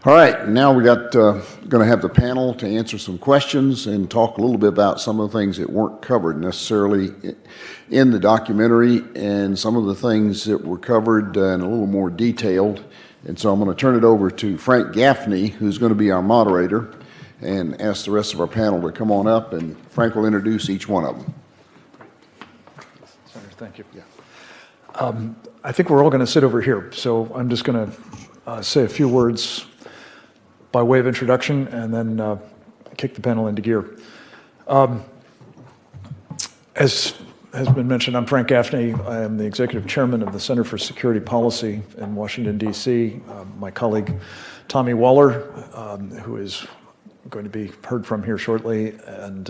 All right, now we got going to have the panel to answer some questions and talk a little bit about some of the things that weren't covered necessarily in the documentary and some of the things that were covered in a little more detailed. And so I'm going to turn it over to Frank Gaffney, who's going to be our moderator, and ask the rest of our panel to come on up, and Frank will introduce each one of them. Senator, thank you. Yeah. I think we're all going to sit over here, so I'm just going to say a few words by way of introduction and then kick the panel into gear. As has been mentioned, I'm Frank Gaffney. I am the executive chairman of the Center for Security Policy in Washington, D.C. My colleague, Tommy Waller, who is going to be heard from here shortly, and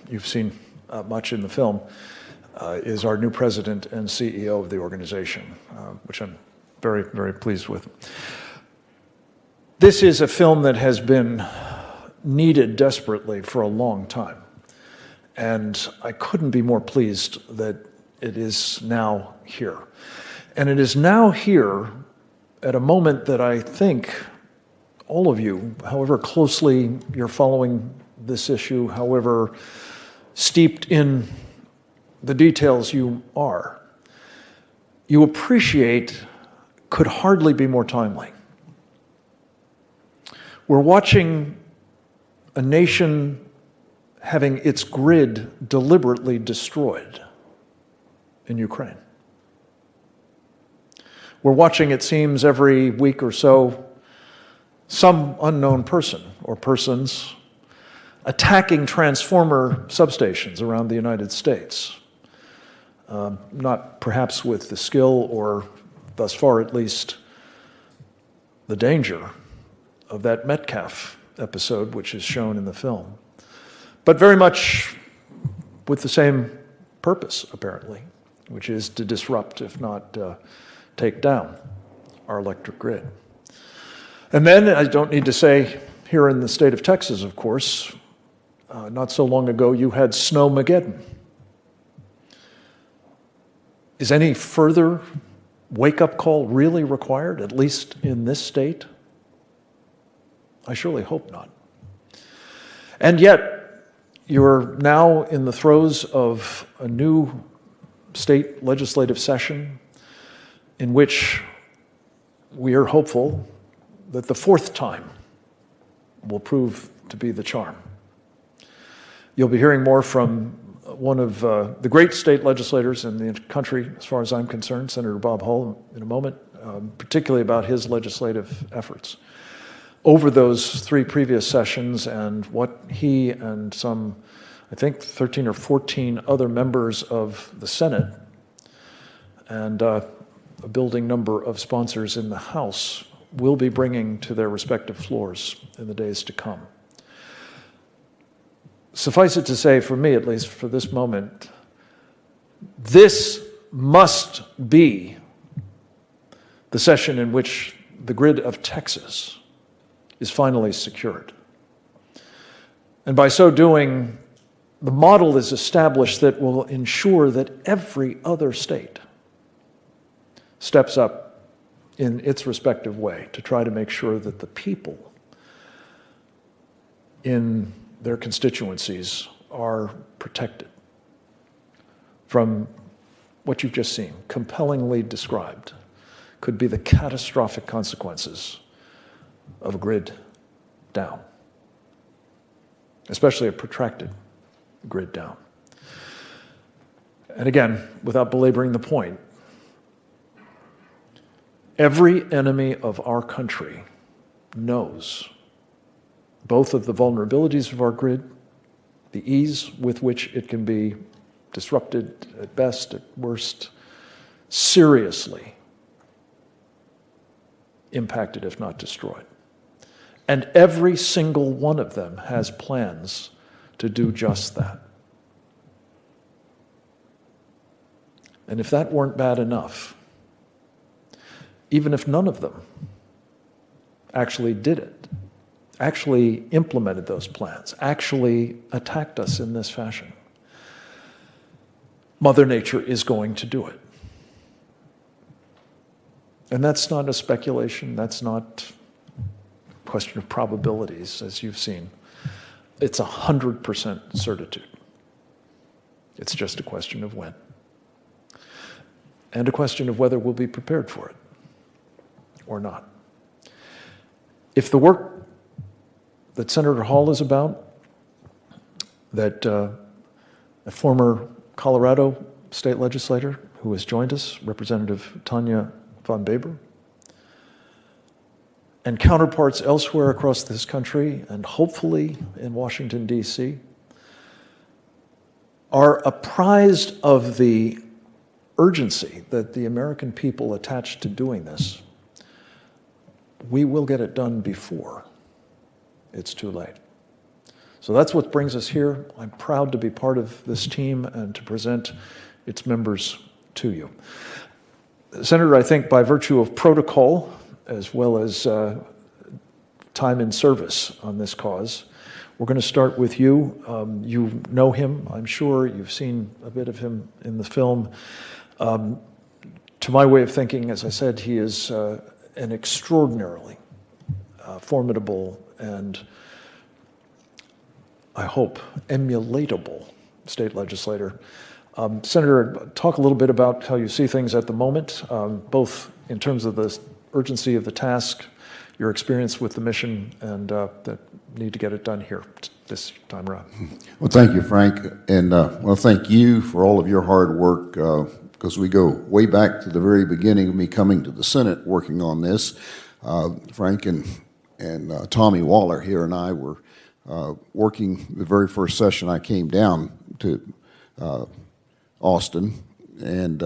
you've seen much in the film, is our new president and CEO of the organization, which I'm very, very pleased with. This is a film that has been needed desperately for a long time, and I couldn't be more pleased that it is now here. And it is now here at a moment that I think all of you, however closely you're following this issue, however steeped in the details you are, you appreciate could hardly be more timely. We're watching a nation having its grid deliberately destroyed in Ukraine. We're watching, it seems, every week or so, some unknown person or persons attacking transformer substations around the United States. Not perhaps with the skill or, thus far at least, the danger of that Metcalf episode, which is shown in the film, but very much with the same purpose, apparently, which is to disrupt, if not take down, our electric grid. And then, I don't need to say, here in the state of Texas, of course, not so long ago, you had Snowmageddon. Is any further wake-up call really required, at least in this state? I surely hope not. And yet, you're now in the throes of a new state legislative session in which we are hopeful that the fourth time will prove to be the charm. You'll be hearing more from one of the great state legislators in the country, as far as I'm concerned, Senator Bob Hull, in a moment, particularly about his legislative efforts over those three previous sessions and what he and some, I think, 13 or 14 other members of the Senate and a building number of sponsors in the House will be bringing to their respective floors in the days to come. Suffice it to say, for me at least, for this moment, this must be the session in which the grid of Texas is finally secured. And by so doing, the model is established that will ensure that every other state steps up in its respective way to try to make sure that the people in their constituencies are protected from what you've just seen, compellingly described, could be the catastrophic consequences of a grid down, especially a protracted grid down. And again, without belaboring the point, every enemy of our country knows both of the vulnerabilities of our grid, the ease with which it can be disrupted at best, at worst, seriously impacted, if not destroyed. And every single one of them has plans to do just that. And if that weren't bad enough, even if none of them actually did it, actually implemented those plans, actually attacked us in this fashion, Mother Nature is going to do it. And that's not a speculation, that's not question of probabilities, as you've seen. It's 100% certitude. It's just a question of when. And a question of whether we'll be prepared for it or not. If the work that Senator Hall is about, that a former Colorado state legislator who has joined us, Representative Tonya VanBeber, and counterparts elsewhere across this country, and hopefully in Washington, D.C., are apprised of the urgency that the American people attach to doing this, we will get it done before it's too late. So that's what brings us here. I'm proud to be part of this team and to present its members to you. Senator, I think by virtue of protocol, as well as time in service on this cause, we're going to start with you. You know him, I'm sure. You've seen a bit of him in the film. To my way of thinking, as I said, he is an extraordinarily formidable and, I hope, emulatable state legislator. Senator, talk a little bit about how you see things at the moment, both in terms of the urgency of the task, your experience with the mission, and the need to get it done here this time around. Well, thank you, Frank, and well, thank you for all of your hard work, because we go way back to the very beginning of me coming to the Senate working on this. Frank and Tommy Waller here and I were working the very first session I came down to Austin, and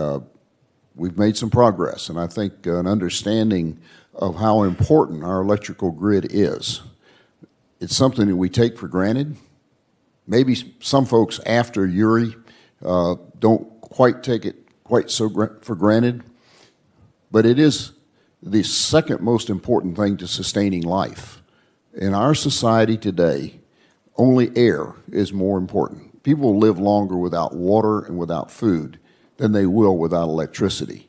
we've made some progress, and I think an understanding of how important our electrical grid is. It's something that we take for granted. Maybe some folks after Uri don't quite take it quite so for granted, but it is the second most important thing to sustaining life. In our society today, only air is more important. People live longer without water and without food than they will without electricity.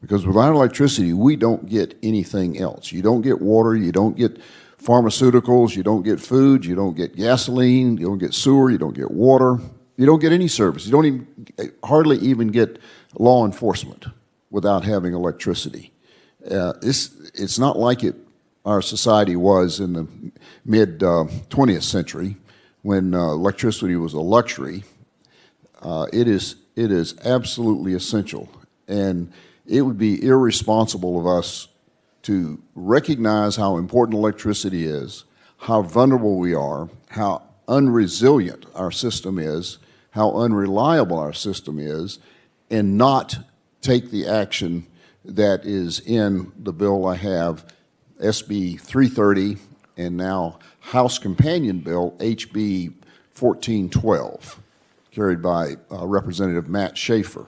Because without electricity, we don't get anything else. You don't get water, you don't get pharmaceuticals, you don't get food, you don't get gasoline, you don't get sewer, you don't get water, you don't get any service. You don't even, hardly even get law enforcement without having electricity. It's not like our society was in the mid-20th century when electricity was a luxury. It is absolutely essential, and it would be irresponsible of us to recognize how important electricity is, how vulnerable we are, how unresilient our system is, how unreliable our system is, and not take the action that is in the bill I have, SB 330, and now House Companion Bill, HB 1412, carried by Representative Matt Schaefer.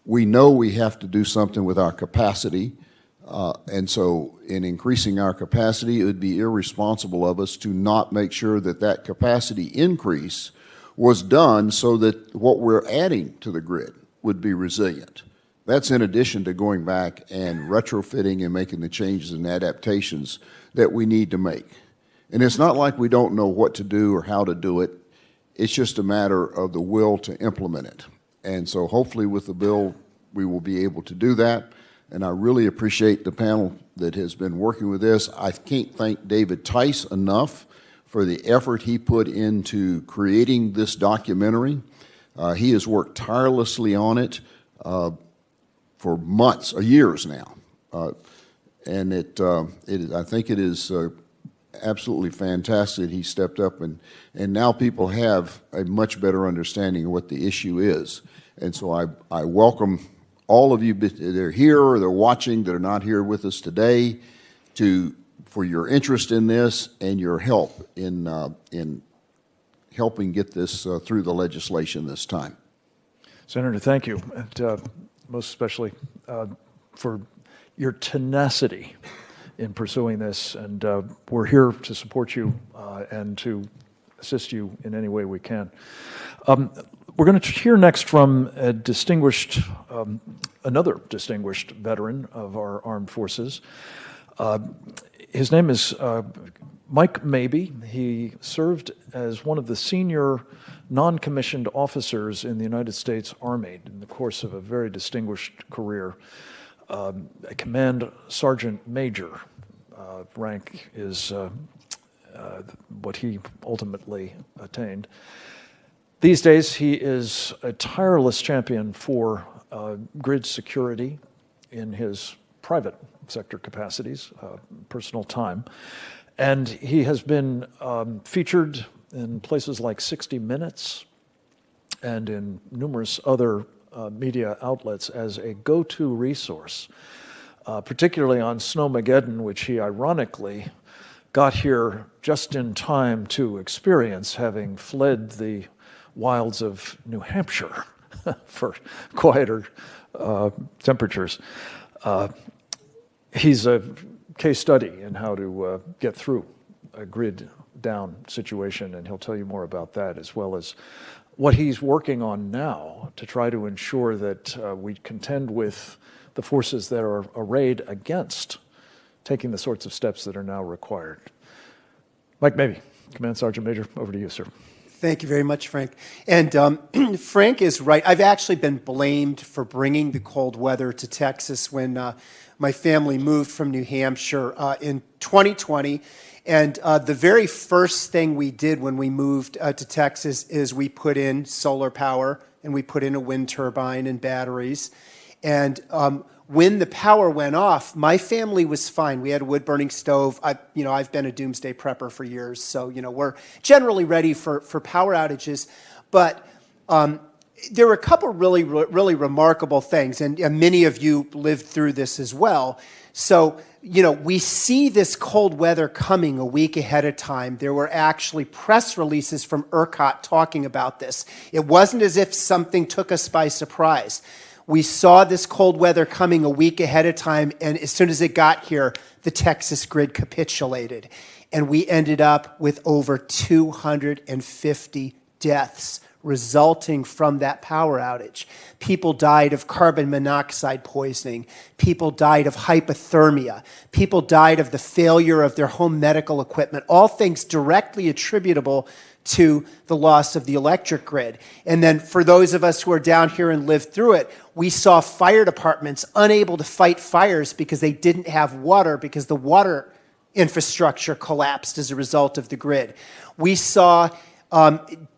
We know we have to do something with our capacity, and so in increasing our capacity, it would be irresponsible of us to not make sure that that capacity increase was done so that what we're adding to the grid would be resilient. That's in addition to going back and retrofitting and making the changes and adaptations that we need to make. And it's not like we don't know what to do or how to do it. It's just a matter of the will to implement it. And so hopefully with the bill, we will be able to do that. And I really appreciate the panel that has been working with this. I can't thank David Tice enough for the effort he put into creating this documentary. He has worked tirelessly on it for months, or years now. And I think it is absolutely fantastic that he stepped up, and now people have a much better understanding of what the issue is. And so I welcome all of you that are here or they're watching that are not here with us today for your interest in this and your help in helping get this through the legislation this time. Senator, thank you, and most especially for your tenacity in pursuing this, and we're here to support you and to assist you in any way we can. We're going to hear next from a distinguished, another distinguished veteran of our armed forces. His name is Mike Mabee. He served as one of the senior non-commissioned officers in the United States Army in the course of a very distinguished career. A command sergeant major rank is what he ultimately attained. These days, he is a tireless champion for grid security in his private sector capacities, personal time. And he has been featured in places like 60 Minutes and in numerous other media outlets as a go-to resource, particularly on Snowmageddon, which he ironically got here just in time to experience, having fled the wilds of New Hampshire for quieter temperatures. He's a case study in how to get through a grid down situation, and he'll tell you more about that, as well as what he's working on now to try to ensure that we contend with the forces that are arrayed against taking the sorts of steps that are now required. Mike Mabee, Command Sergeant Major, over to you, sir. Thank you very much, Frank. And Frank is right. I've actually been blamed for bringing the cold weather to Texas when my family moved from New Hampshire in 2020. And the very first thing we did when we moved to Texas is we put in solar power and we put in a wind turbine and batteries. And when the power went off, my family was fine. We had a wood-burning stove. I've been a doomsday prepper for years, so we're generally ready for power outages. But there were a couple really remarkable things, and many of you lived through this as well. So, we see this cold weather coming a week ahead of time. There were actually press releases from ERCOT talking about this. It wasn't as if something took us by surprise. We saw this cold weather coming a week ahead of time, and as soon as it got here, the Texas grid capitulated. And we ended up with over 250 deaths resulting from that power outage. People died of carbon monoxide poisoning. People died of hypothermia. People died of the failure of their home medical equipment, all things directly attributable to the loss of the electric grid. And then for those of us who are down here and lived through it, we saw fire departments unable to fight fires because they didn't have water, because the water infrastructure collapsed as a result of the grid. We saw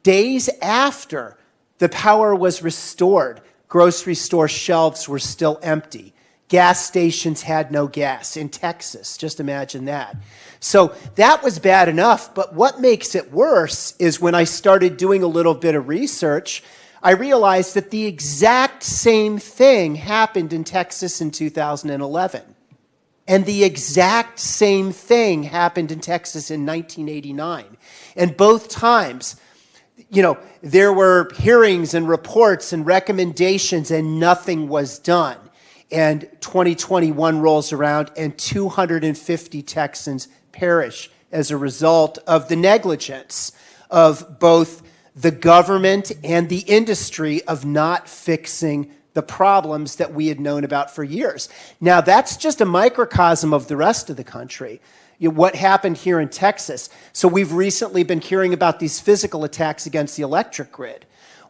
days after the power was restored, grocery store shelves were still empty. Gas stations had no gas in Texas. Just imagine that. So that was bad enough, but what makes it worse is when I started doing a little bit of research, I realized that the exact same thing happened in Texas in 2011. And the exact same thing happened in Texas in 1989. And both times, there were hearings and reports and recommendations and nothing was done. And 2021 rolls around and 250 Texans perish as a result of the negligence of both the government and the industry of not fixing the problems that we had known about for years. Now, that's just a microcosm of the rest of the country. What happened here in Texas. So we've recently been hearing about these physical attacks against the electric grid.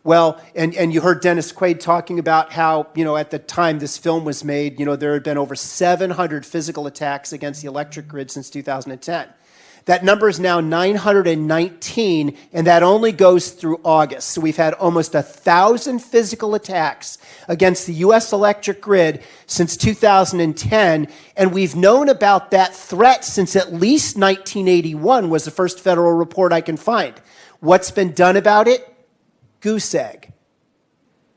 Well, and you heard Dennis Quaid talking about how, at the time this film was made, there had been over 700 physical attacks against the electric grid since 2010. That number is now 919, and that only goes through August. So we've had almost 1,000 physical attacks against the U.S. electric grid since 2010, and we've known about that threat since at least 1981 was the first federal report I can find. What's been done about it? Goose egg.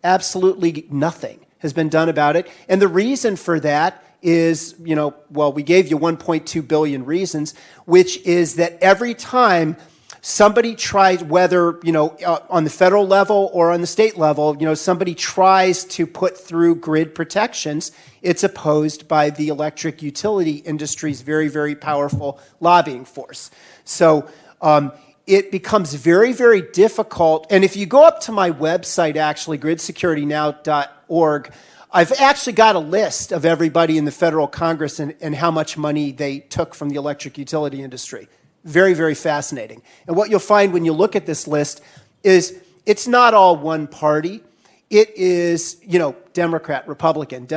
Absolutely nothing has been done about it. And the reason for that is, we gave you 1.2 billion reasons, which is that every time somebody tries, whether, on the federal level or on the state level, somebody tries to put through grid protections, it's opposed by the electric utility industry's very, very powerful lobbying force. So, it becomes very, very difficult. And if you go up to my website, actually, gridsecuritynow.org, I've actually got a list of everybody in the federal Congress and how much money they took from the electric utility industry. Very, very fascinating. And what you'll find when you look at this list is it's not all one party. It is, Democrat, Republican,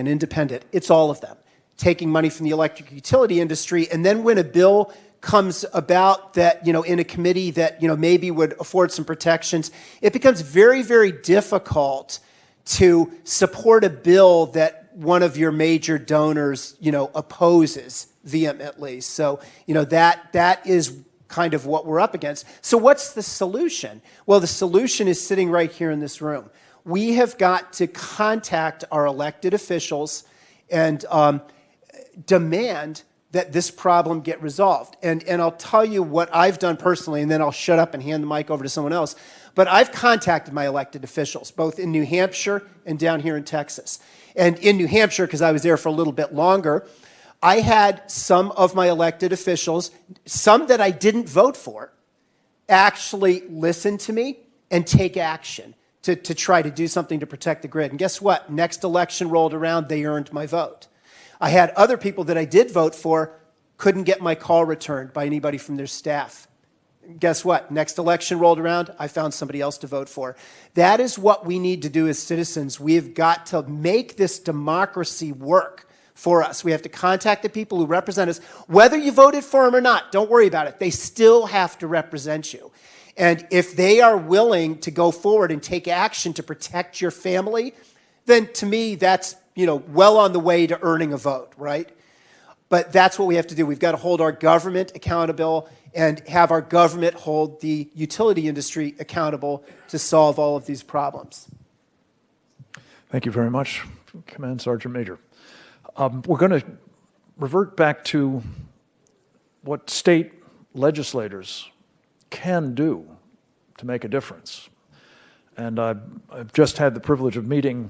independent. It's all of them taking money from the electric utility industry. And then when a bill comes about that, in a committee that, maybe would afford some protections, it becomes very, very difficult to support a bill that one of your major donors, opposes vehemently. So, that is kind of what we're up against. So what's the solution? Well, the solution is sitting right here in this room. We have got to contact our elected officials and demand that this problem get resolved. And I'll tell you what I've done personally, and then I'll shut up and hand the mic over to someone else. But I've contacted my elected officials, both in New Hampshire and down here in Texas. And in New Hampshire, because I was there for a little bit longer, I had some of my elected officials, some that I didn't vote for, actually listen to me and take action to try to do something to protect the grid. And guess what? Next election rolled around, they earned my vote. I had other people that I did vote for, couldn't get my call returned by anybody from their staff. Guess what? Next election rolled around, I found somebody else to vote for. That is what we need to do as citizens. We've got to make this democracy work for us. We have to contact the people who represent us, whether you voted for them or not. Don't worry about it. They still have to represent you. And if they are willing to go forward and take action to protect your family, then to me, that's well on the way to earning a vote, right? But that's what we have to do. We've got to hold our government accountable and have our government hold the utility industry accountable to solve all of these problems. Thank you very much, Command Sergeant Major. We're going to revert back to what state legislators can do to make a difference. And I've just had the privilege of meeting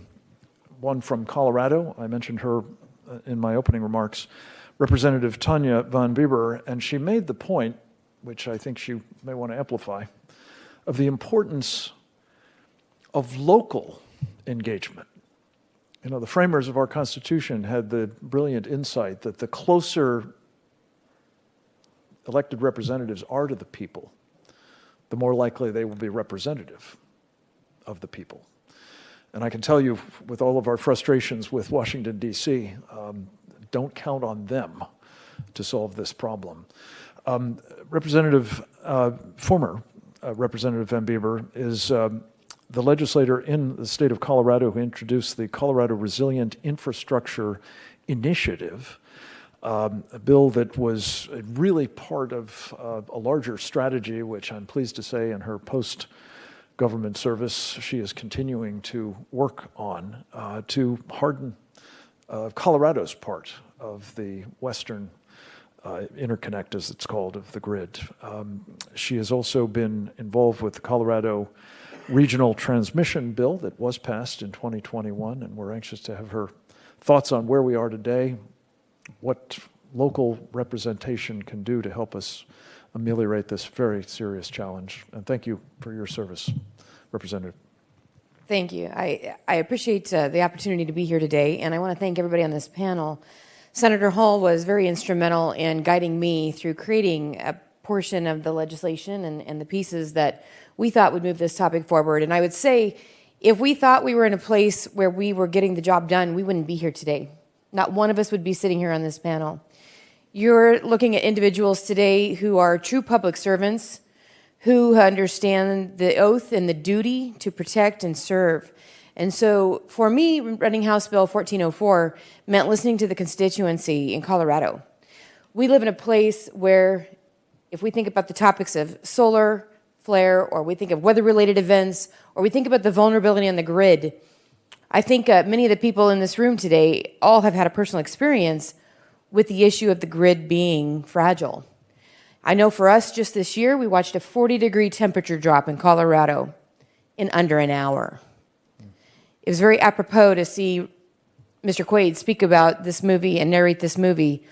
one from Colorado. I mentioned her in my opening remarks, Representative Tonya VanBeber, and she made the point, which I think she may want to amplify, of the importance of local engagement. The framers of our Constitution had the brilliant insight that the closer elected representatives are to the people, the more likely they will be representative of the people. And I can tell you, with all of our frustrations with Washington, D.C., don't count on them to solve this problem. Former Representative VanBeber is the legislator in the state of Colorado who introduced the Colorado Resilient Infrastructure Initiative, a bill that was really part of a larger strategy, which I'm pleased to say in her post-government service she is continuing to work on to harden Colorado's part of the western interconnect, as it's called, of the grid. She has also been involved with the Colorado Regional Transmission Bill that was passed in 2021, and we're anxious to have her thoughts on where we are today, what local representation can do to help us ameliorate this very serious challenge. And thank you for your service, Representative. Thank you. I appreciate the opportunity to be here today, and I want to thank everybody on this panel. Senator Hall was very instrumental in guiding me through creating a portion of the legislation and the pieces that we thought would move this topic forward. And I would say, if we thought we were in a place where we were getting the job done, we wouldn't be here today. Not one of us would be sitting here on this panel. You're looking at individuals today who are true public servants, who understand the oath and the duty to protect and serve. And so for me, running House Bill 1404 meant listening to the constituency in Colorado. We live in a place where, if we think about the topics of solar flare, or we think of weather-related events, or we think about the vulnerability on the grid, I think many of the people in this room today all have had a personal experience with the issue of the grid being fragile. I know for us, just this year, we watched a 40-degree temperature drop in Colorado in under an hour. It was very apropos to see Mr. Quaid speak about this movie and narrate this movie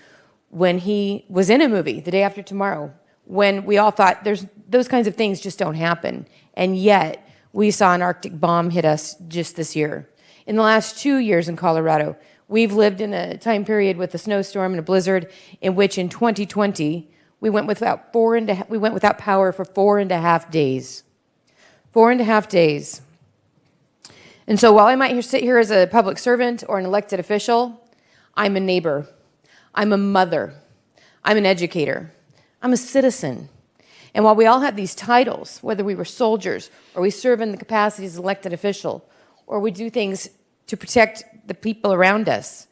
when he was in a movie, The Day After Tomorrow, when we all thought those kinds of things just don't happen. And yet, we saw an Arctic bomb hit us just this year. In the last 2 years in Colorado, we've lived in a time period with a snowstorm and a blizzard in which in 2020, we went without power for 4.5 days. 4.5 days. And so while I might sit here as a public servant or an elected official, I'm a neighbor. I'm a mother. I'm an educator. I'm a citizen. And while we all have these titles, whether we were soldiers or we serve in the capacity as an elected official or we do things to protect the people around us,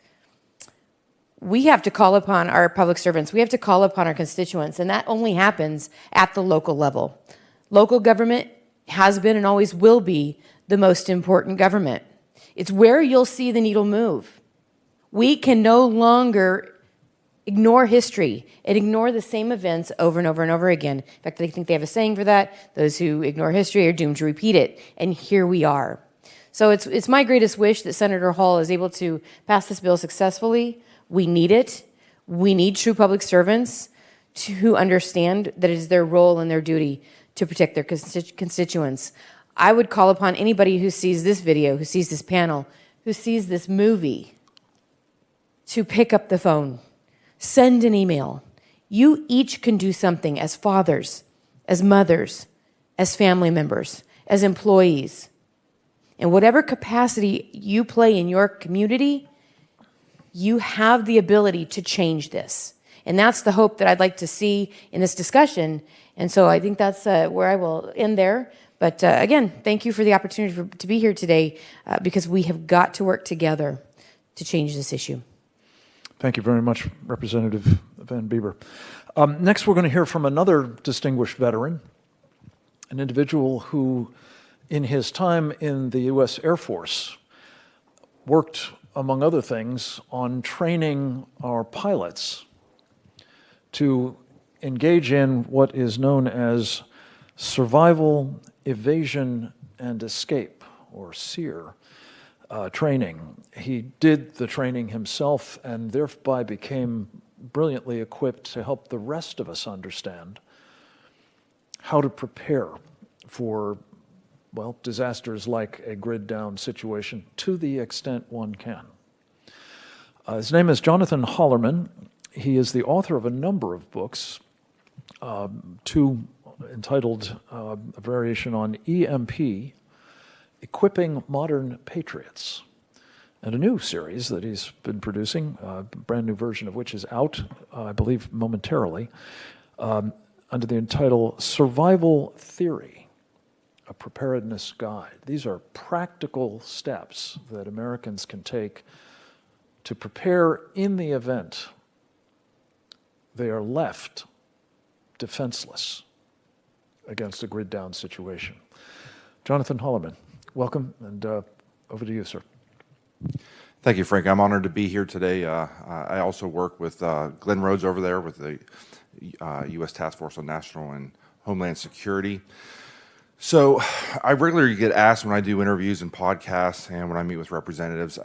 we have to call upon our public servants. We have to call upon our constituents, and that only happens at the local level. Local government has been and always will be the most important government. It's where you'll see the needle move. We can no longer ignore history and ignore the same events over and over and over again. In fact, I think they have a saying for that. Those who ignore history are doomed to repeat it. And here we are. So it's my greatest wish that Senator Hall is able to pass this bill successfully. We need it. We need true public servants who understand that it is their role and their duty to protect their constituents. I would call upon anybody who sees this video, who sees this panel, who sees this movie, to pick up the phone, send an email. You each can do something as fathers, as mothers, as family members, as employees. In whatever capacity you play in your community, you have the ability to change this. And that's the hope that I'd like to see in this discussion. And so I think that's where I will end there. But again, thank you for the opportunity to be here today because we have got to work together to change this issue. Thank you very much, Representative VanBeber. Next, we're going to hear from another distinguished veteran, an individual who, in his time in the U.S. Air Force, worked, among other things, on training our pilots to engage in what is known as survival, evasion, and escape, or SEER, training. He did the training himself and thereby became brilliantly equipped to help the rest of us understand how to prepare for, well, disasters like a grid-down situation to the extent one can. His name is Jonathan Hollerman. He is the author of a number of books, two entitled a variation on EMP, Equipping Modern Patriots, and a new series that he's been producing, a brand new version of which is out, I believe, momentarily, under the title Survival Theory, a Preparedness Guide. These are practical steps that Americans can take to prepare in the event they are left defenseless against a grid-down situation. Jonathan Hollerman, welcome, and over to you, sir. Thank you, Frank. I'm honored to be here today. I also work with Glenn Rhodes over there with the U.S. Task Force on National and Homeland Security. So I regularly get asked when I do interviews and podcasts and when I meet with representatives,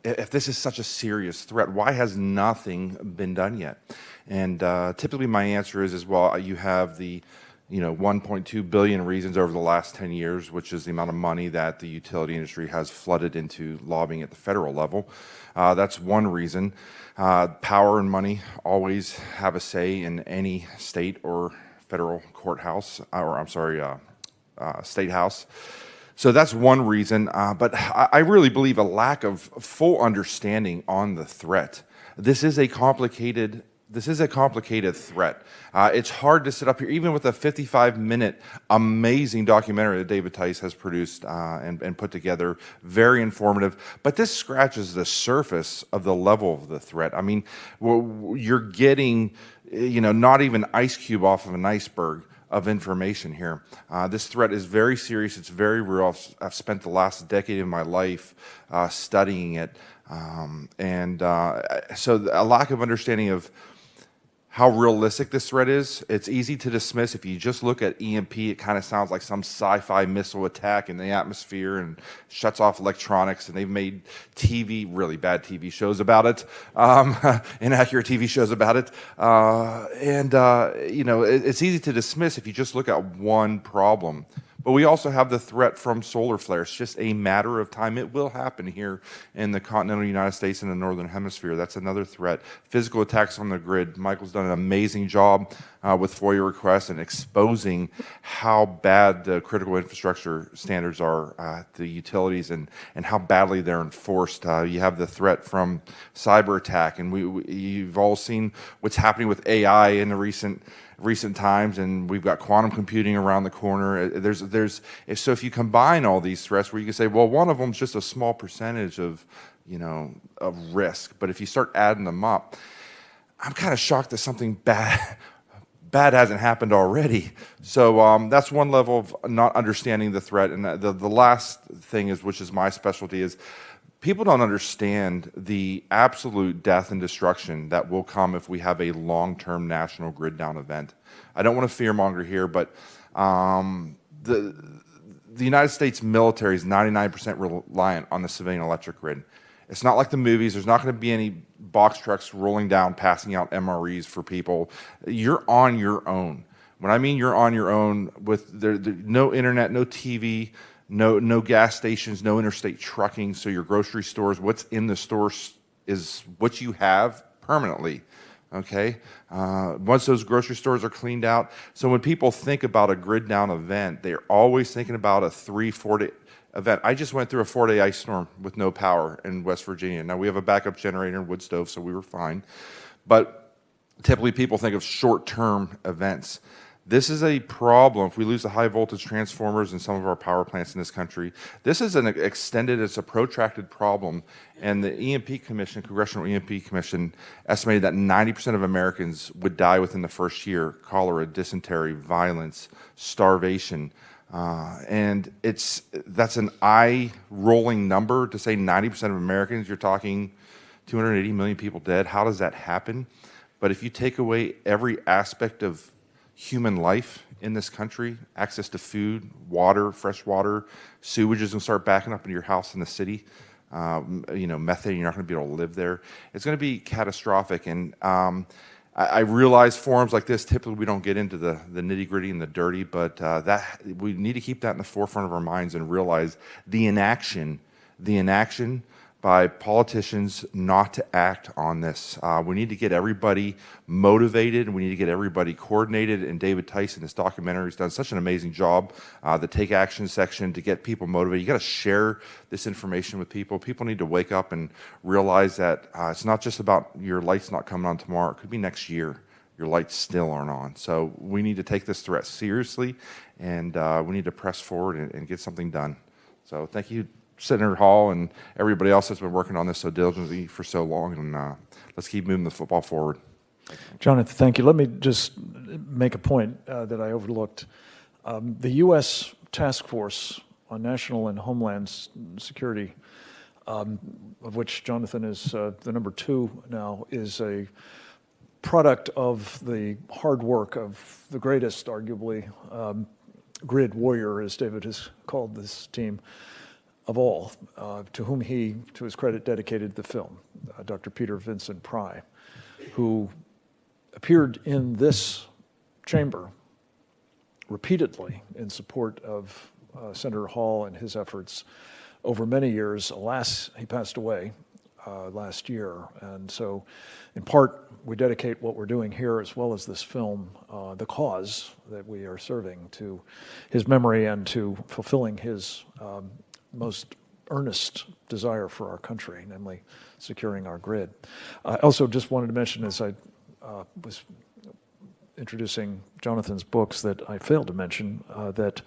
if this is such a serious threat, why has nothing been done yet? And typically my answer is, well, you have the 1.2 billion reasons over the last 10 years, which is the amount of money that the utility industry has flooded into lobbying at the federal level. That's one reason. Power and money always have a say in any state or federal courthouse, state house. So that's one reason, but I really believe a lack of full understanding on the threat. This is a complicated threat. It's hard to sit up here, even with a 55-minute amazing documentary that David Tice has produced and put together, very informative. But this scratches the surface of the level of the threat. I mean, you're getting, not even an ice cube off of an iceberg of information here. This threat is very serious. It's very real. I've spent the last decade of my life studying it. So a lack of understanding of how realistic this threat is, it's easy to dismiss. If you just look at EMP, it kind of sounds like some sci-fi missile attack in the atmosphere and shuts off electronics, and they've made really bad TV shows about it, inaccurate TV shows about it. It's easy to dismiss if you just look at one problem. But we also have the threat from solar flares. It's just a matter of time. It will happen here in the continental United States and the Northern Hemisphere. That's another threat. Physical attacks on the grid. Michael's done an amazing job with FOIA requests and exposing how bad the critical infrastructure standards are, the utilities, and how badly they're enforced. You have the threat from cyber attack, and you've all seen what's happening with AI in the recent times, and we've got quantum computing around the corner. So if you combine all these threats, where you can say, well, one of them is just a small percentage of risk, but if you start adding them up, I'm kind of shocked that something bad hasn't happened already. So that's one level of not understanding the threat. And the last thing is, which is my specialty, is people don't understand the absolute death and destruction that will come if we have a long-term national grid down event. I don't want to fearmonger here, but the United States military is 99% reliant on the civilian electric grid. It's not like the movies. There's not going to be any box trucks rolling down, passing out MREs for people. You're on your own. When I mean you're on your own, with no internet, no TV, no gas stations, no interstate trucking, so your grocery stores, what's in the stores is what you have permanently, okay? Once those grocery stores are cleaned out. So when people think about a grid down event, they're always thinking about a 3-4 day event. I just went through a 4-day ice storm with no power in West Virginia. Now, we have a backup generator and wood stove, so we were fine. But typically people think of short-term events. This is a problem. If we lose the high voltage transformers in some of our power plants in this country, this is an extended, it's a protracted problem. And the EMP Commission, Congressional EMP Commission, estimated that 90% of Americans would die within the first year: cholera, dysentery, violence, starvation. And that's an eye-rolling number to say 90% of Americans. You're talking 280 million people dead. How does that happen? But if you take away every aspect of human life in this country, access to food, water, fresh water, sewage is going to start backing up into your house in the city. Methane, you're not going to be able to live there. It's going to be catastrophic. And I realize forums like this, typically we don't get into the nitty-gritty and the dirty, but that we need to keep that in the forefront of our minds and realize the inaction by politicians not to act on this. We need to get everybody motivated, and we need to get everybody coordinated. And David Tyson, his documentary, has done such an amazing job. The Take Action section to get people motivated. You got to share this information with people. People need to wake up and realize that it's not just about your lights not coming on tomorrow. It could be next year. Your lights still aren't on. So we need to take this threat seriously, and we need to press forward and get something done. So thank you, Senator Hall, and everybody else that's been working on this so diligently for so long, and let's keep moving the football forward. Jonathan, thank you. Let me just make a point that I overlooked. The U.S. Task Force on National and Homeland Security, of which Jonathan is the number 2 now, is a product of the hard work of the greatest, arguably, grid warrior, as David has called this team, of all, to whom he, to his credit, dedicated the film, Dr. Peter Vincent Pry, who appeared in this chamber repeatedly in support of Senator Hall and his efforts over many years. Alas, he passed away last year. And so, in part, we dedicate what we're doing here, as well as this film, the cause that we are serving, to his memory and to fulfilling his most earnest desire for our country, namely securing our grid. I also just wanted to mention, as I was introducing Jonathan's books, that I failed to mention that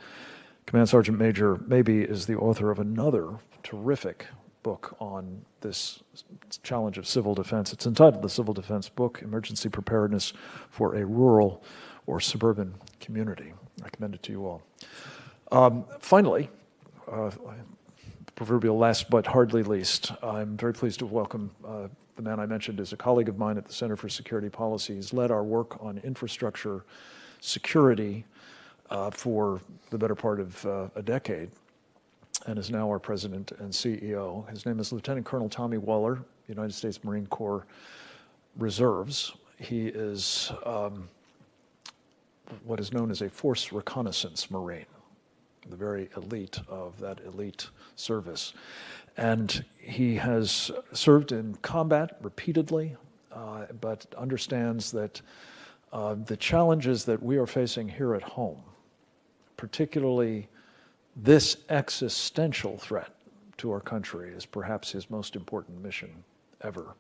Command Sergeant Major Mabee is the author of another terrific book on this challenge of civil defense. It's entitled The Civil Defense Book, Emergency Preparedness for a Rural or Suburban Community. I commend it to you all. Finally, proverbial last but hardly least, I'm very pleased to welcome the man I mentioned is a colleague of mine at the Center for Security Policy. He's led our work on infrastructure security for the better part of a decade, and is now our president and CEO. His name is Lieutenant Colonel Tommy Waller, United States Marine Corps Reserves. He is what is known as a Force Reconnaissance Marine, the very elite of that elite service. And he has served in combat repeatedly, but understands that the challenges that we are facing here at home, particularly this existential threat to our country, is perhaps his most important mission ever.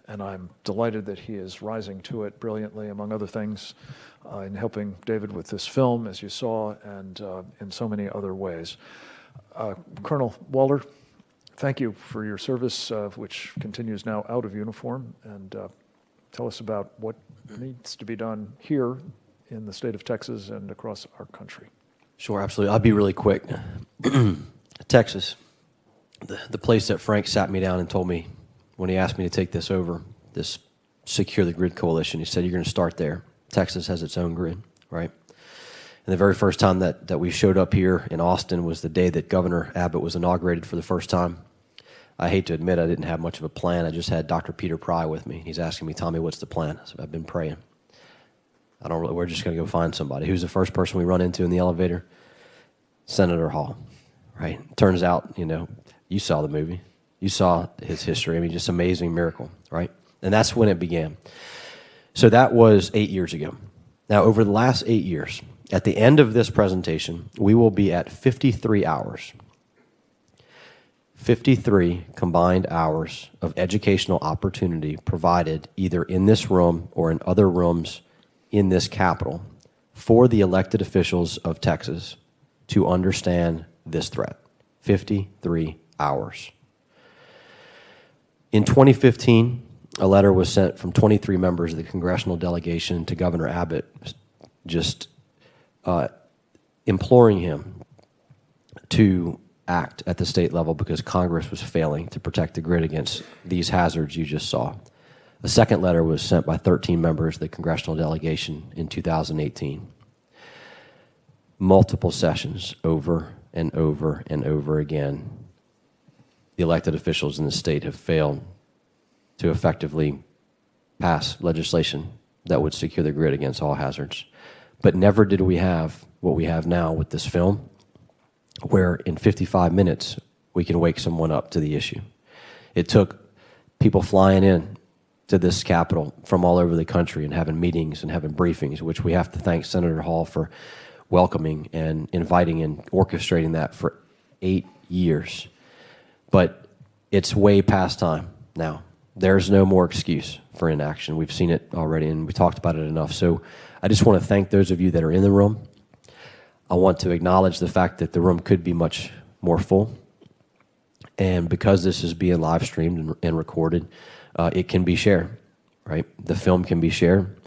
And I'm delighted that he is rising to it brilliantly, among other things, in helping David with this film, as you saw, and in so many other ways. Colonel Walter, thank you for your service, which continues now out of uniform, and tell us about what needs to be done here in the state of Texas and across our country. Sure, absolutely. I'll be really quick. Texas, the place that Frank sat me down and told me when he asked me to take this over, this Secure the Grid Coalition, he said, you're going to start there. Texas has its own grid, right? And the very first time that we showed up here in Austin was the day that Governor Abbott was inaugurated for the first time. I hate to admit I didn't have much of a plan. I just had Dr. Peter Pry with me. He's asking me, Tommy, what's the plan? I said, I've been praying. We're just going to go find somebody. Who's the first person we run into in the elevator? Senator Hall, right? Turns out, you saw the movie. You saw his history. I mean, just amazing miracle, right? And that's when it began. So that was 8 years ago. Now, over the last 8 years, at the end of this presentation, we will be at 53 hours. 53 combined hours of educational opportunity provided either in this room or in other rooms in this Capitol for the elected officials of Texas to understand this threat. 53 hours. In 2015, a letter was sent from 23 members of the congressional delegation to Governor Abbott, just imploring him to act at the state level because Congress was failing to protect the grid against these hazards you just saw. A second letter was sent by 13 members of the congressional delegation in 2018. Multiple sessions over and over and over again, the elected officials in the state have failed to effectively pass legislation that would secure the grid against all hazards. But never did we have what we have now with this film, where in 55 minutes we can wake someone up to the issue. It took people flying in to this Capitol from all over the country and having meetings and having briefings, which we have to thank Senator Hall for welcoming and inviting and orchestrating that for 8 years. But it's way past time now. There's no more excuse for inaction. We've seen it already, and we talked about it enough. So I just want to thank those of you that are in the room. I want to acknowledge the fact that the room could be much more full. And because this is being live streamed and recorded, it can be shared, right? The film can be shared.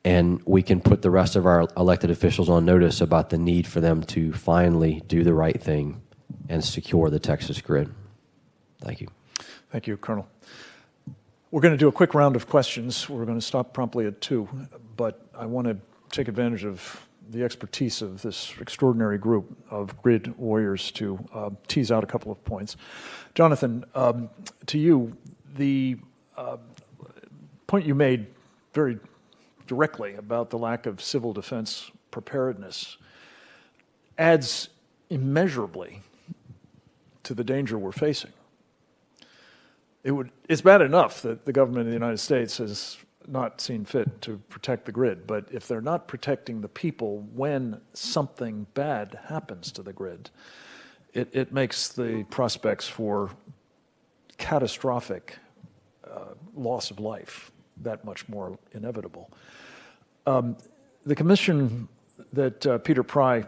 And we can put the rest of our elected officials on notice about the need for them to finally do the right thing and secure the Texas grid. Thank you. Thank you, Colonel. We're going to do a quick round of questions. We're going to stop promptly at 2, but I want to take advantage of the expertise of this extraordinary group of grid warriors to tease out a couple of points. Jonathan, to you, the point you made very directly about the lack of civil defense preparedness adds immeasurably to the danger we're facing. It's bad enough that the government of the United States has not seen fit to protect the grid, but if they're not protecting the people when something bad happens to the grid, it makes the prospects for catastrophic loss of life that much more inevitable. The commission that Peter Pry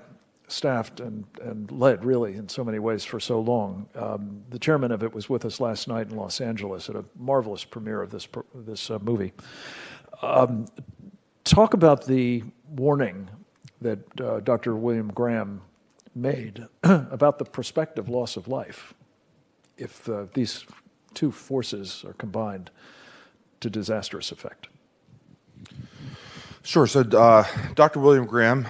staffed and led, really, in so many ways for so long, the chairman of it was with us last night in Los Angeles at a marvelous premiere of this movie. Talk about the warning that Dr. William Graham made about the prospective loss of life if these two forces are combined to disastrous effect. Sure. So Dr. William Graham,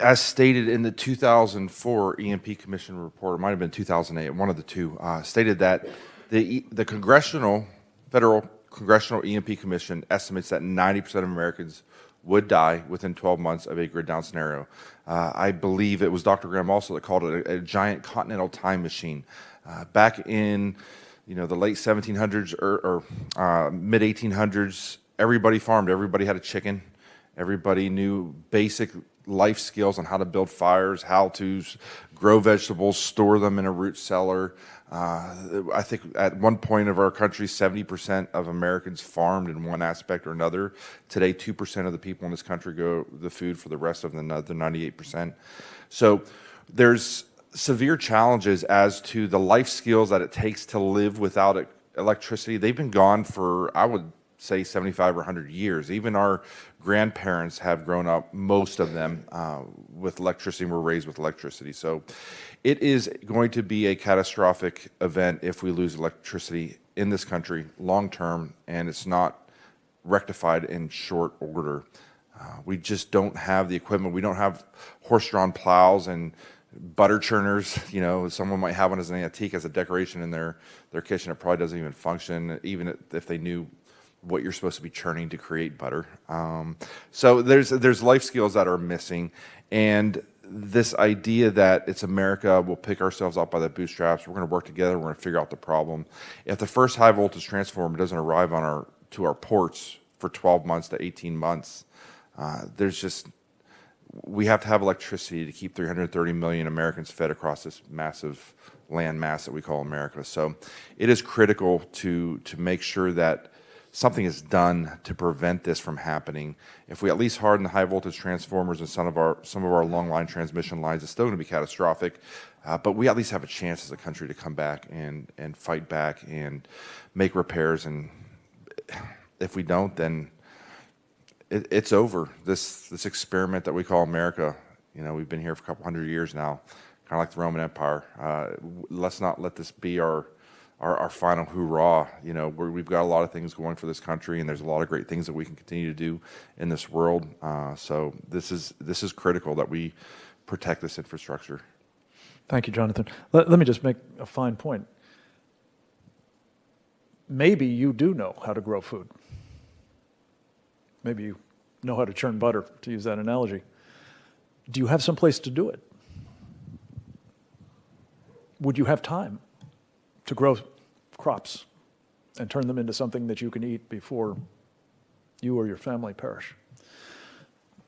as stated in the 2004 EMP Commission report, it might have been 2008, one of the two, stated that the federal congressional EMP Commission estimates that 90% of Americans would die within 12 months of a grid down scenario. I believe it was Dr. Graham also that called it a giant continental time machine. Back in the late 1700s or mid 1800s, everybody farmed, everybody had a chicken, everybody knew basic life skills on how to build fires, how to grow vegetables, store them in a root cellar. I think at one point of our country, 70% of Americans farmed in one aspect or another. Today, 2% of the people in this country grow the food for the rest of the other 98%. So there's severe challenges as to the life skills that it takes to live without electricity. They've been gone for, I would say, 75 or 100 years. Even our grandparents have grown up, most of them, with electricity and were raised with electricity. So it is going to be a catastrophic event if we lose electricity in this country long term, and it's not rectified in short order. We just don't have the equipment. We don't have horse-drawn plows and butter churners. Someone might have one as an antique, as a decoration in their kitchen. It probably doesn't even function, even if they knew what you're supposed to be churning to create butter. So there's life skills that are missing, and this idea that it's America, we'll pick ourselves up by the bootstraps, we're going to work together, we're going to figure out the problem. If the first high voltage transformer doesn't arrive to our ports for 12 months to 18 months, we have to have electricity to keep 330 million Americans fed across this massive land mass that we call America. So it is critical to make sure that something is done to prevent this from happening. If we at least harden the high voltage transformers and some of our long line transmission lines, it's still going to be catastrophic. But we at least have a chance as a country to come back and fight back and make repairs. And if we don't, then it's over. This experiment that we call America, we've been here for a couple hundred years now, kind of like the Roman Empire. Let's not let this be our final hoorah. We've got a lot of things going for this country, and there's a lot of great things that we can continue to do in this world. So this is critical that we protect this infrastructure. Thank you, Jonathan. Let me just make a fine point. Maybe you do know how to grow food. Maybe you know how to churn butter, to use that analogy. Do you have some place to do it? Would you have time to grow crops and turn them into something that you can eat before you or your family perish?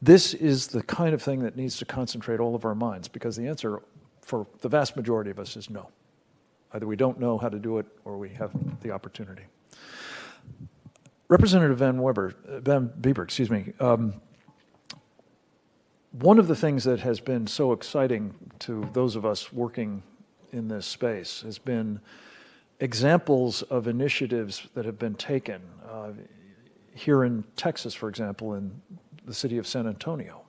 This is the kind of thing that needs to concentrate all of our minds, because the answer for the vast majority of us is no. Either we don't know how to do it or we have the opportunity. Representative VanBeber, one of the things that has been so exciting to those of us working in this space has been examples of initiatives that have been taken. Here in Texas, for example, in the city of San Antonio,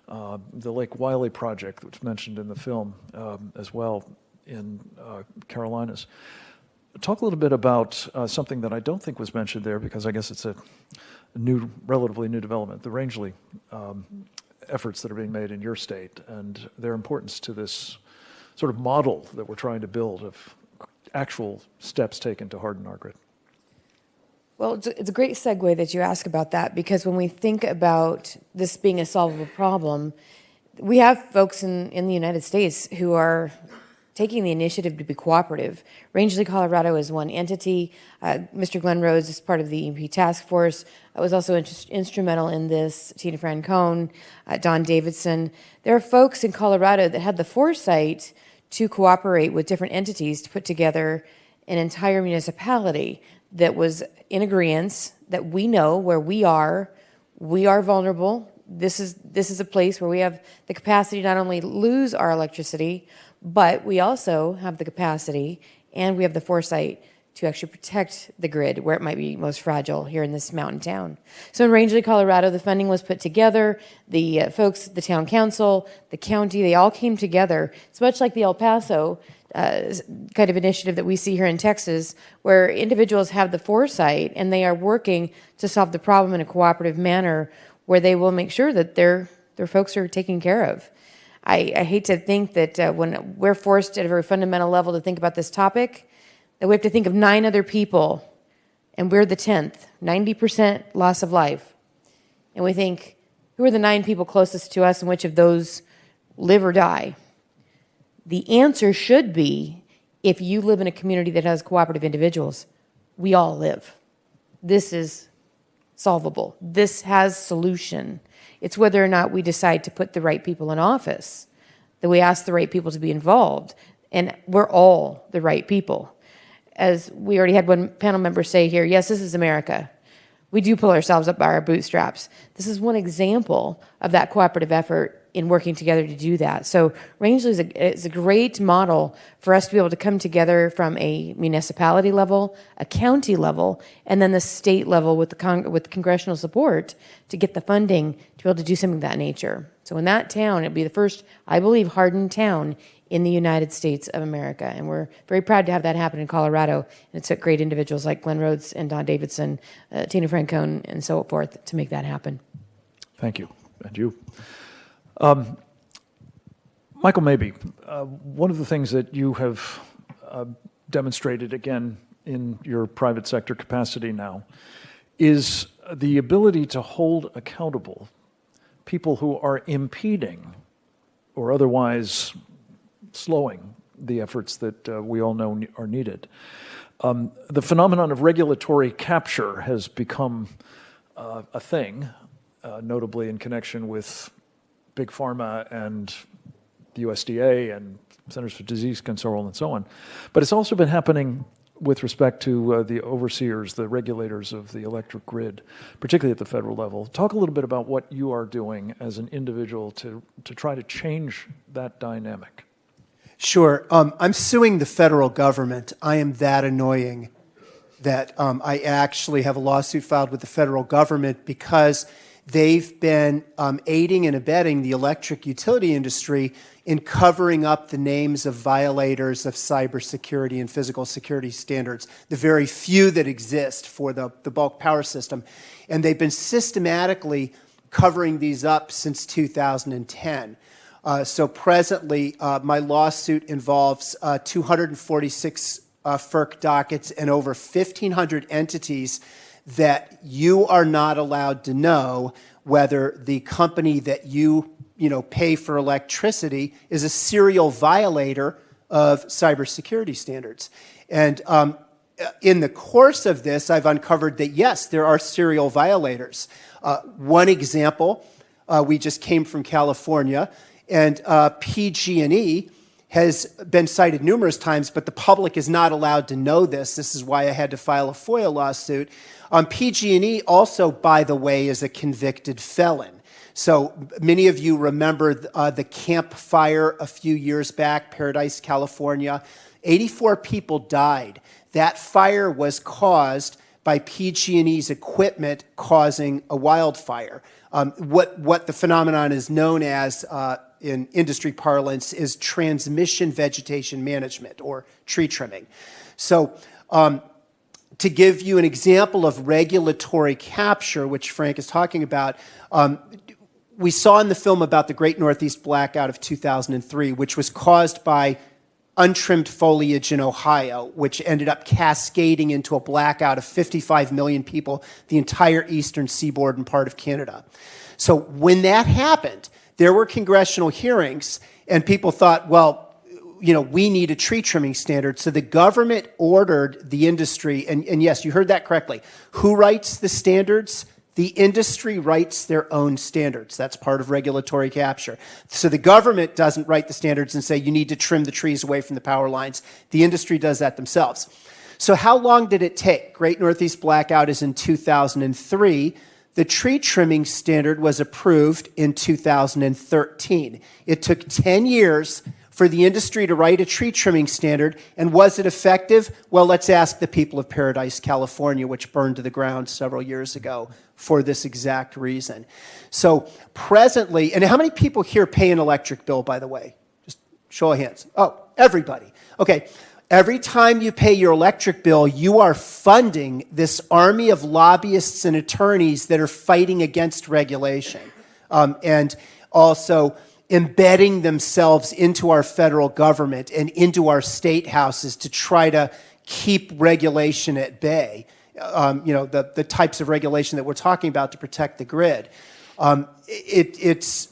the Lake Wiley project, which was mentioned in the film, as well in Carolinas. Talk a little bit about something that I don't think was mentioned there, because I guess it's a relatively new development, the Rangeley efforts that are being made in your state, and their importance to this sort of model that we're trying to build of actual steps taken to harden our grid. Well, it's a great segue that you ask about that, because when we think about this being a solvable problem, we have folks in the United States who are taking the initiative to be cooperative. Rangeley, Colorado is one entity. Mr. Glenn Rhodes is part of the EMP task force. Was also instrumental in this. Tina Francone, Don Davidson. There are folks in Colorado that had the foresight to cooperate with different entities to put together an entire municipality that was in agreement that we know where we are vulnerable. This is a place where we have the capacity to not only lose our electricity, but we also have the capacity and we have the foresight to actually protect the grid where it might be most fragile here in this mountain town. So in Rangeley, Colorado, the funding was put together. The folks, the town council, the county, they all came together. It's much like the El Paso kind of initiative that we see here in Texas, where individuals have the foresight and they are working to solve the problem in a cooperative manner where they will make sure that their folks are taken care of. I hate to think that when we're forced at a very fundamental level to think about this topic, that we have to think of 9 other people, and we're the 10th, 90% loss of life. and we think, who are the 9 people closest to us and which of those live or die? The answer should be, if you live in a community that has cooperative individuals, we all live. This is solvable. This has solution. It's whether or not we decide to put the right people in office, that we ask the right people to be involved, and we're all the right people. As we already had one panel member say here, yes, this is America. We do pull ourselves up by our bootstraps. This is one example of that cooperative effort in working together to do that. So Rangeley is a great model for us to be able to come together from a municipality level, a county level, and then the state level with with congressional support to get the funding to be able to do something of that nature. So in that town, it'll be the first, I believe, hardened town in the United States of America. And we're very proud to have that happen in Colorado. And it's great individuals like Glenn Rhodes and Don Davidson, Tina Francone, and so forth to make that happen. Thank you. And you. Michael Mabee, one of the things that you have demonstrated again in your private sector capacity now is the ability to hold accountable people who are impeding or otherwise slowing the efforts that we all know are needed. The phenomenon of regulatory capture has become a thing, notably in connection with Big Pharma and the USDA and Centers for Disease Control and so on. But it's also been happening with respect to the overseers, the regulators of the electric grid, particularly at the federal level. Talk a little bit about what you are doing as an individual to try to change that dynamic. Sure. I'm suing the federal government. I am that annoying that I actually have a lawsuit filed with the federal government because they've been aiding and abetting the electric utility industry in covering up the names of violators of cybersecurity and physical security standards, the very few that exist for the bulk power system. And they've been systematically covering these up since 2010. So presently, my lawsuit involves 246 FERC dockets and over 1,500 entities that you are not allowed to know whether the company that you pay for electricity is a serial violator of cybersecurity standards. And in the course of this, I've uncovered that, yes, there are serial violators. One example, we just came from California, and PG&E has been cited numerous times, but the public is not allowed to know this. This is why I had to file a FOIA lawsuit. PG&E also, by the way, is a convicted felon. So many of you remember the Camp Fire a few years back, Paradise, California. 84 people died. That fire was caused by PG&E's equipment causing a wildfire. What the phenomenon is known as in industry parlance is transmission vegetation management, or tree trimming. So to give you an example of regulatory capture, which Frank is talking about, we saw in the film about the Great Northeast Blackout of 2003, which was caused by untrimmed foliage in Ohio, which ended up cascading into a blackout of 55 million people, the entire eastern seaboard and part of Canada. So when that happened, there were congressional hearings, and people thought, well, we need a tree trimming standard. So the government ordered the industry, and yes, you heard that correctly. Who writes the standards? The industry writes their own standards. That's part of regulatory capture. So the government doesn't write the standards and say you need to trim the trees away from the power lines. The industry does that themselves. So how long did it take? Great Northeast Blackout is in 2003. The tree trimming standard was approved in 2013. It took 10 years for the industry to write a tree trimming standard, and was it effective? Well, let's ask the people of Paradise, California, which burned to the ground several years ago for this exact reason. So presently, and how many people here pay an electric bill, by the way? Just show of hands. Oh, everybody. Okay. Every time you pay your electric bill, you are funding this army of lobbyists and attorneys that are fighting against regulation, and also embedding themselves into our federal government and into our state houses to try to keep regulation at bay. the types of regulation that we're talking about to protect the grid. It's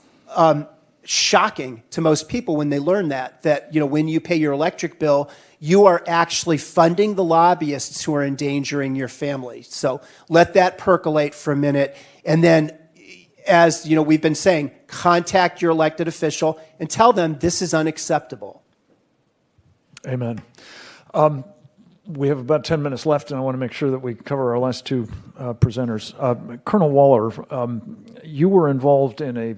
shocking to most people when they learn that when you pay your electric bill, you are actually funding the lobbyists who are endangering your family. So let that percolate for a minute, and then, as we've been saying, contact your elected official and tell them this is unacceptable. Amen. We have about 10 minutes left, and I want to make sure that we cover our last two presenters. Colonel Waller, you were involved in a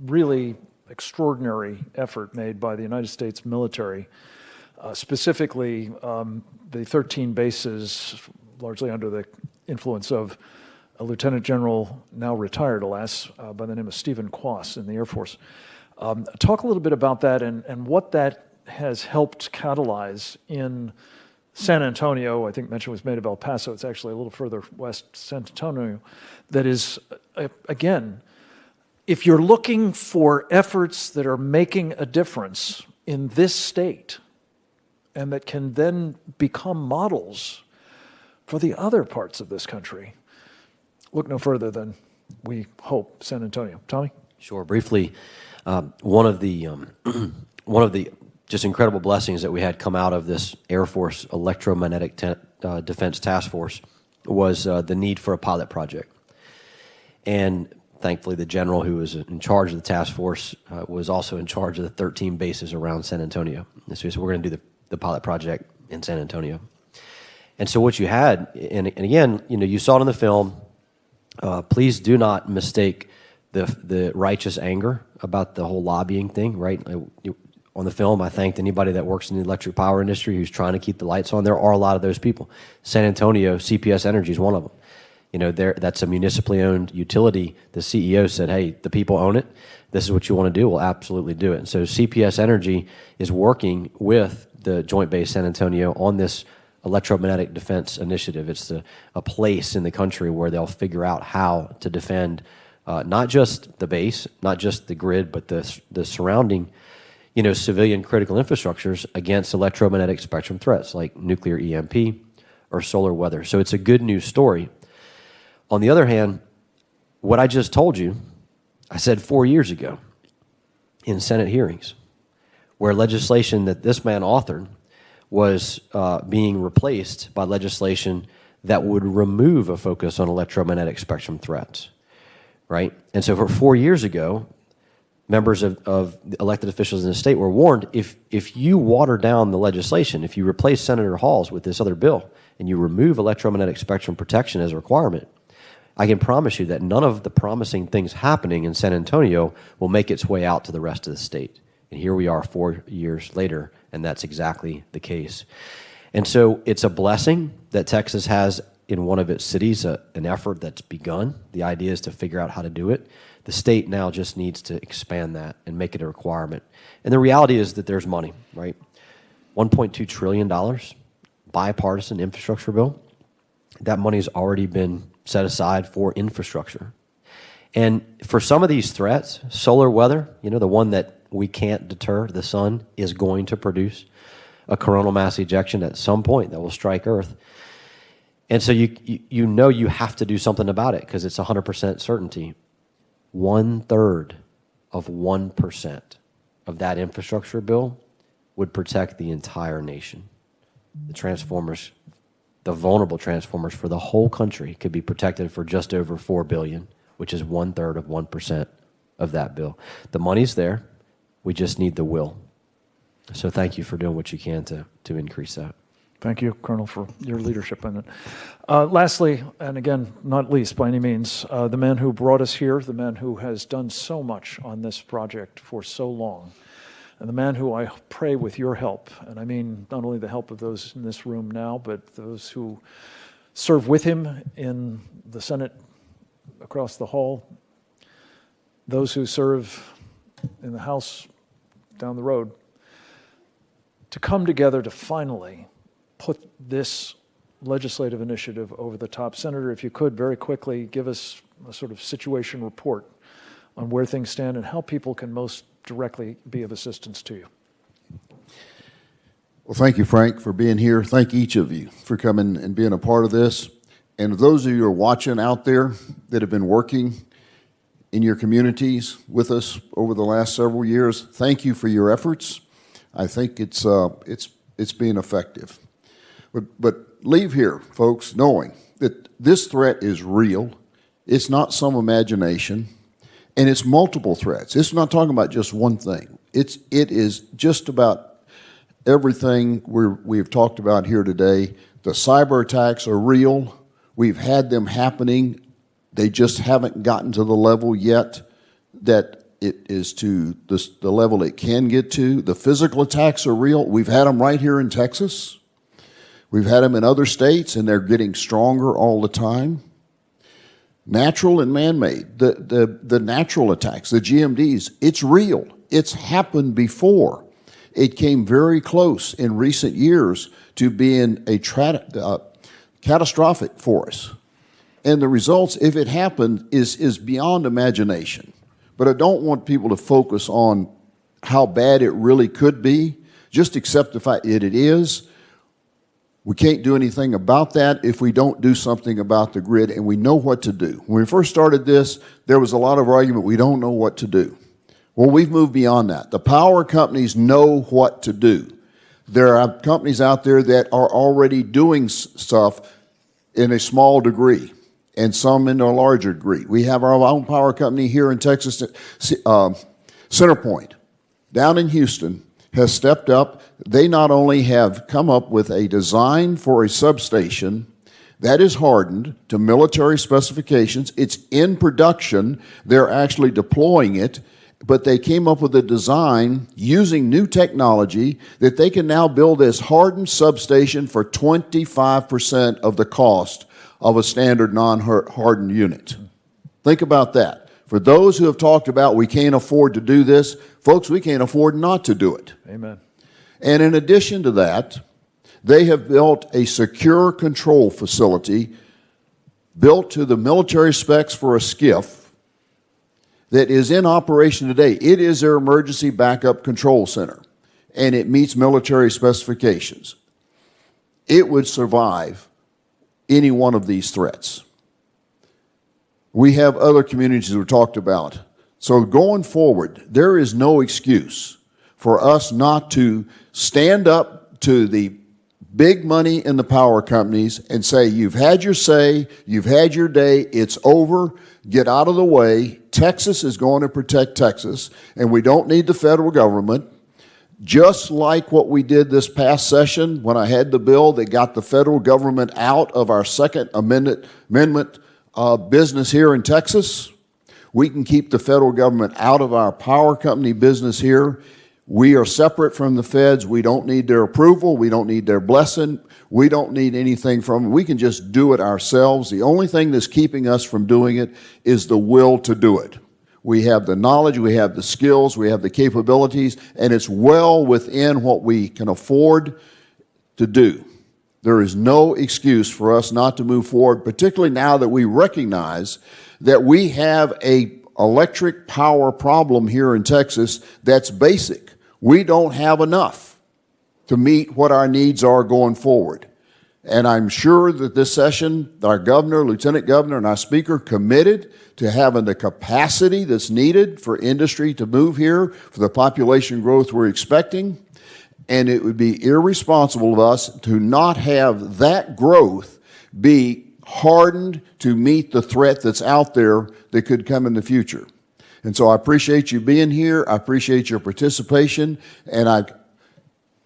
really extraordinary effort made by the United States military, specifically the 13 bases, largely under the influence of a lieutenant general, now retired, alas, by the name of Stephen Quass in the Air Force. Talk a little bit about that and what that has helped catalyze in San Antonio. I think mention was made of El Paso. It's actually a little further west, San Antonio. That is, again, if you're looking for efforts that are making a difference in this state and that can then become models for the other parts of this country, look no further than, we hope, San Antonio. Tommy? Sure. Briefly, one of the just incredible blessings that we had come out of this Air Force electromagnetic defense task force was the need for a pilot project. And thankfully, the general who was in charge of the task force was also in charge of the 13 bases around San Antonio. And so we said, we're going to do the pilot project in San Antonio. And so what you had, and again, you saw it in the film, please do not mistake the righteous anger about the whole lobbying thing, right? On the film, I thanked anybody that works in the electric power industry who's trying to keep the lights on. There are a lot of those people. San Antonio, CPS Energy is one of them. That's a municipally owned utility. The CEO said, hey, the people own it. This is what you want to do. We'll absolutely do it. And so CPS Energy is working with the Joint Base San Antonio on this electromagnetic defense initiative. It's a place in the country where they'll figure out how to defend not just the base, not just the grid, but the surrounding civilian critical infrastructures against electromagnetic spectrum threats like nuclear EMP or solar weather. So it's a good news story. On the other hand, what I just told you, I said 4 years ago in Senate hearings, where legislation that this man authored was being replaced by legislation that would remove a focus on electromagnetic spectrum threats, right? And so for 4 years ago, members of elected officials in the state were warned, if you water down the legislation, if you replace Senator Hall's with this other bill, and you remove electromagnetic spectrum protection as a requirement, I can promise you that none of the promising things happening in San Antonio will make its way out to the rest of the state. And here we are 4 years later, and that's exactly the case. And so it's a blessing that Texas has in one of its cities an effort that's begun. The idea is to figure out how to do it. The state now just needs to expand that and make it a requirement. And the reality is that there's money, right? $1.2 trillion, bipartisan infrastructure bill. That money's already been set aside for infrastructure. And for some of these threats, solar weather, the one that we can't deter, the sun is going to produce a coronal mass ejection at some point that will strike Earth. And so you have to do something about it because it's 100% certainty. 1/3 of 1% of that infrastructure bill would protect the entire nation. The transformers, the vulnerable transformers for the whole country could be protected for just over $4 billion, which is 1/3 of 1% of that bill. The money's there. We just need the will. So thank you for doing what you can to increase that. Thank you, Colonel, for your leadership on it. Lastly, and again, not least by any means, the man who brought us here, the man who has done so much on this project for so long, and the man who I pray with your help, and I mean not only the help of those in this room now, but those who serve with him in the Senate across the hall, those who serve in the House down the road, to come together to finally put this legislative initiative over the top. Senator, if you could very quickly give us a sort of situation report on where things stand and how people can most directly be of assistance to you. Well, thank you, Frank, for being here. Thank each of you for coming and being a part of this. And those of you who are watching out there that have been working in your communities with us over the last several years, thank you for your efforts. I think it's being effective. But leave here, folks, knowing that this threat is real. It's not some imagination, and it's multiple threats. It's not talking about just one thing. It is just about everything we've talked about here today. The cyber attacks are real. We've had them happening. They just haven't gotten to the level yet that it is to the level it can get to. The physical attacks are real. We've had them right here in Texas. We've had them in other states, and they're getting stronger all the time. Natural and man-made, the natural attacks, the GMDs, it's real. It's happened before. It came very close in recent years to being a catastrophic for us. And the results, if it happened, is beyond imagination. But I don't want people to focus on how bad it really could be. Just accept the fact that it is. We can't do anything about that if we don't do something about the grid, and we know what to do. When we first started this, there was a lot of argument, we don't know what to do. Well, we've moved beyond that. The power companies know what to do. There are companies out there that are already doing stuff in a small degree, and some in a larger degree. We have our own power company here in Texas, CenterPoint, down in Houston, has stepped up. They not only have come up with a design for a substation that is hardened to military specifications. It's in production. They're actually deploying it, but they came up with a design using new technology that they can now build this hardened substation for 25% of the cost of a standard non-hardened unit. Think about that. For those who have talked about we can't afford to do this, folks, we can't afford not to do it. Amen. And in addition to that, they have built a secure control facility built to the military specs for a SCIF that is in operation today. It is their emergency backup control center, and it meets military specifications. It would survive any one of these threats. We have other communities we talked about. So going forward, there is no excuse for us not to stand up to the big money in the power companies and say, you've had your say, you've had your day, it's over, get out of the way. Texas is going to protect Texas, and we don't need the federal government. Just like what we did this past session when I had the bill that got the federal government out of our Second Amendment business here in Texas, we can keep the federal government out of our power company business here. We are separate from the feds. We don't need their approval. We don't need their blessing. We don't need anything from them. We can just do it ourselves. The only thing that's keeping us from doing it is the will to do it. We have the knowledge, we have the skills, we have the capabilities, and it's well within what we can afford to do. There is no excuse for us not to move forward, particularly now that we recognize that we have an electric power problem here in Texas that's basic. We don't have enough to meet what our needs are going forward. And I'm sure that this session, our governor, lieutenant governor, and our speaker committed to having the capacity that's needed for industry to move here for the population growth we're expecting. And it would be irresponsible of us to not have that growth be hardened to meet the threat that's out there that could come in the future. And so I appreciate you being here. I appreciate your participation, and I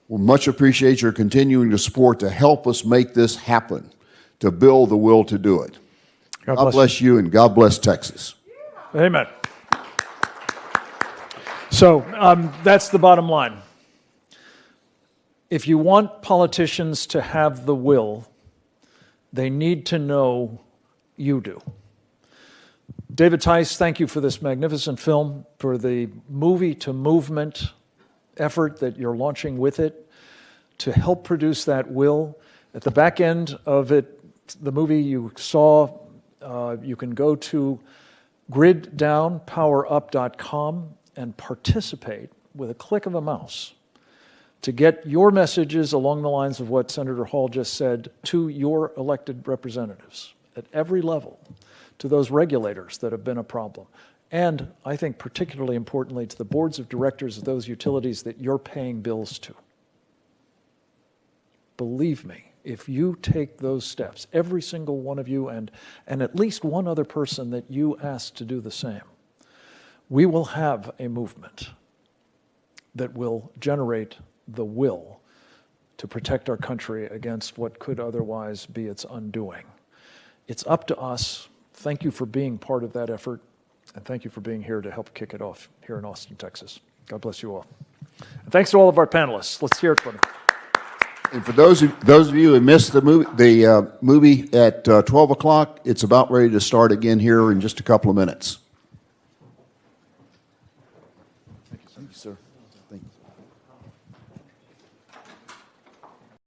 will much appreciate your continuing to support to help us make this happen, to build the will to do it. God bless you, and God bless Texas. Amen. So that's the bottom line. If you want politicians to have the will, they need to know you do. David Tice, thank you for this magnificent film, for the movie to movement effort that you're launching with it to help produce that will. At the back end of it, the movie you saw, you can go to griddownpowerup.com and participate with a click of a mouse to get your messages along the lines of what Senator Hall just said to your elected representatives. at every level to those regulators that have been a problem. And I think particularly importantly to the boards of directors of those utilities that you're paying bills to. Believe me, if you take those steps, every single one of you and at least one other person that you ask to do the same, we will have a movement that will generate the will to protect our country against what could otherwise be its undoing. It's up to us. Thank you for being part of that effort, and thank you for being here to help kick it off here in Austin, Texas. God bless you all. And thanks to all of our panelists. Let's hear it for them. And for those of you who missed the movie at 12 o'clock, it's about ready to start again here in just a couple of minutes.